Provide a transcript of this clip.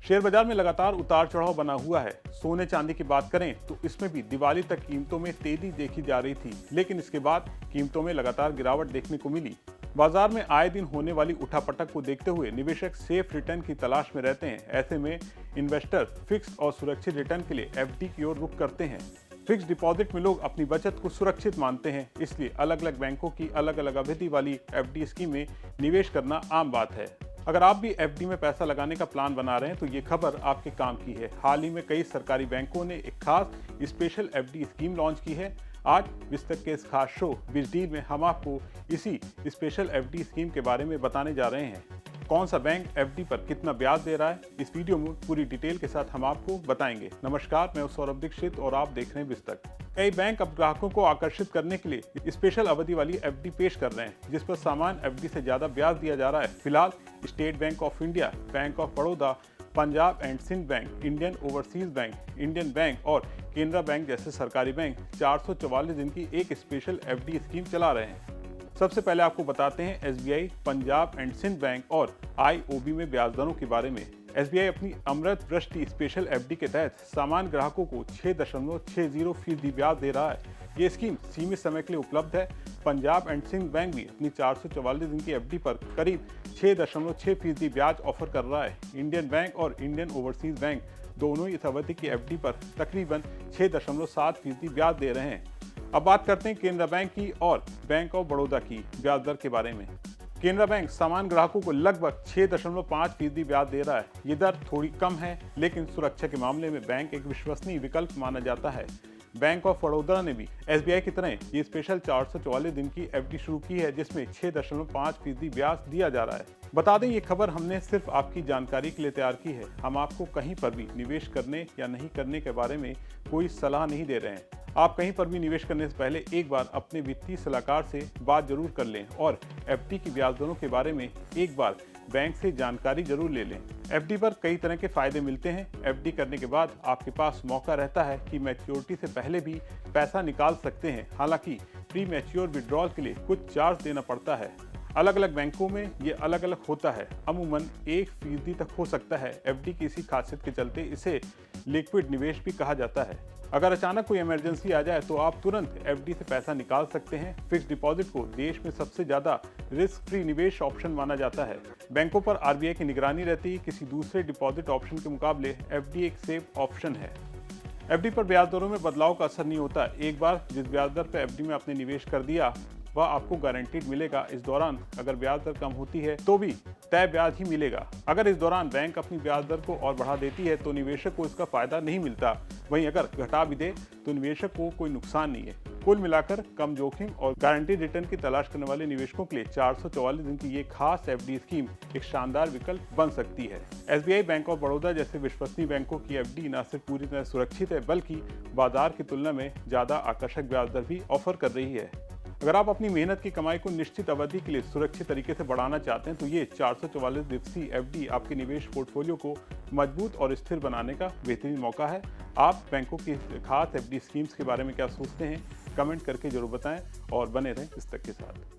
Share बाजार में लगातार उतार चढ़ाव बना हुआ है। सोने चांदी की बात करें तो इसमें भी दिवाली तक कीमतों में तेजी देखी जा रही थी, लेकिन इसके बाद कीमतों में लगातार गिरावट देखने को मिली। बाजार में आए दिन होने वाली उठापटक को देखते हुए निवेशक सेफ रिटर्न की तलाश में रहते हैं। ऐसे में इन्वेस्टर फिक्स और सुरक्षित रिटर्न के लिए एफडी की ओर रुख करते हैं। फिक्स डिपॉजिट में लोग अपनी बचत को सुरक्षित मानते हैं, इसलिए अलग अलग बैंकों की अलग अलग अवधि वाली एफडी स्कीम में निवेश करना आम बात है। अगर आप भी एफडी में पैसा लगाने का प्लान बना रहे हैं तो ये खबर आपके काम की है। हाल ही में कई सरकारी बैंकों ने एक खास स्पेशल एफडी स्कीम लॉन्च की है। आज विस्तक के इस खास शो बिज डील में हम आपको इसी स्पेशल एफडी स्कीम के बारे में बताने जा रहे हैं। कौन सा बैंक एफडी पर कितना ब्याज दे रहा है, इस वीडियो में पूरी डिटेल के साथ हम आपको बताएंगे। नमस्कार, मैं सौरभ दीक्षित और आप देख रहे हैं विस्तक। कई बैंक अब ग्राहकों को आकर्षित करने के लिए स्पेशल अवधि वाली एफडी पेश कर रहे हैं, जिस पर सामान्य एफडी से ज्यादा ब्याज दिया जा रहा है। फिलहाल State Bank of India, Bank of Baroda, Punjab and Sindh Bank, Indian Overseas Bank, Indian Bank और केनरा बैंक जैसे सरकारी बैंक 444 दिन की एक स्पेशल एफडी स्कीम चला रहे हैं। सबसे पहले आपको बताते हैं SBI, Punjab and Sindh Bank और आईओबी में ब्याज दरों के बारे में। एसबीआई अपनी अमृत वृष्टि स्पेशल एफडी के तहत सामान्य ग्राहकों को 6.60% ब्याज दे रहा है। ये स्कीम सीमित समय के लिए उपलब्ध है। पंजाब एंड सिंध बैंक भी अपनी 444 दिन की एफडी पर करीब 6.6% ब्याज ऑफर कर रहा है। इंडियन बैंक और इंडियन ओवरसीज बैंक दोनों इस अवधि की एफडी पर तकरीबन 6.7% ब्याज दे रहे हैं। अब बात करते हैं केनरा बैंक की और बैंक ऑफ बड़ौदा की ब्याज दर के बारे में। केनरा बैंक सामान्य ग्राहकों को लगभग 6.5% ब्याज दे रहा है। ये दर थोड़ी कम है, लेकिन सुरक्षा के मामले में बैंक एक विश्वसनीय विकल्प माना जाता है। बैंक ऑफ बड़ौदा ने भी एसबीआई की तरह ये स्पेशल 444 दिन की एफडी शुरू की है, जिसमें 6.5% ब्याज दिया जा रहा है। बता दें, ये खबर हमने सिर्फ आपकी जानकारी के लिए तैयार की है। हम आपको कहीं पर भी निवेश करने या नहीं करने के बारे में कोई सलाह नहीं दे रहे हैं। आप कहीं पर भी निवेश करने से पहले एक बार अपने वित्तीय सलाहकार से बात जरूर कर लें और एफडी की ब्याज दरों के बारे में एक बार बैंक से जानकारी जरूर ले लें। एफडी पर कई तरह के फायदे मिलते हैं। एफडी करने के बाद आपके पास मौका रहता है कि मैच्योरिटी से पहले भी पैसा निकाल सकते हैं। हालांकि प्री मैच्योर विड्रॉल के लिए कुछ चार्ज देना पड़ता है। अलग अलग बैंकों में ये अलग अलग होता है, अमूमन 1% तक हो सकता है। एफडी की इसी खासियत के चलते इसे लिक्विड निवेश भी कहा जाता है। अगर अचानक कोई इमरजेंसी आ जाए तो आप तुरंत एफडी से पैसा निकाल सकते हैं। फिक्स डिपॉजिट को देश में सबसे ज्यादा रिस्क फ्री निवेश ऑप्शन माना जाता है। बैंकों पर आरबीआई की निगरानी रहती है। किसी दूसरे डिपॉजिट ऑप्शन के मुकाबले एफडी एक सेफ ऑप्शन है। एफडी पर ब्याज दरों में बदलाव का असर नहीं होता। एक बार जिस ब्याज दर पर एफडी में आपने निवेश कर दिया वह आपको गारंटीड मिलेगा। इस दौरान अगर ब्याज दर कम होती है तो भी तय ब्याज ही मिलेगा। अगर इस दौरान बैंक अपनी ब्याज दर को और बढ़ा देती है तो निवेशक को इसका फायदा नहीं मिलता। वहीं अगर घटा भी दे तो निवेशक को कोई नुकसान नहीं है। कुल मिलाकर कम जोखिम और गारंटीड रिटर्न की तलाश करने वाले निवेशकों के लिए 444 दिन की ये खास एफडी स्कीम एक शानदार विकल्प बन सकती है। एसबीआई, बैंक ऑफ बड़ौदा जैसे विश्वसनीय बैंकों की एफडी न सिर्फ पूरी तरह सुरक्षित है, बल्कि बाजार की तुलना में ज्यादा आकर्षक ब्याज दर भी ऑफर कर रही है। अगर आप अपनी मेहनत की कमाई को निश्चित अवधि के लिए सुरक्षित तरीके से बढ़ाना चाहते हैं तो ये 444 दिवसीय एफडी आपके निवेश पोर्टफोलियो को मजबूत और स्थिर बनाने का बेहतरीन मौका है। आप बैंकों की खास एफडी स्कीम्स के बारे में क्या सोचते हैं, कमेंट करके जरूर बताएं और बने रहें विस्तक के साथ।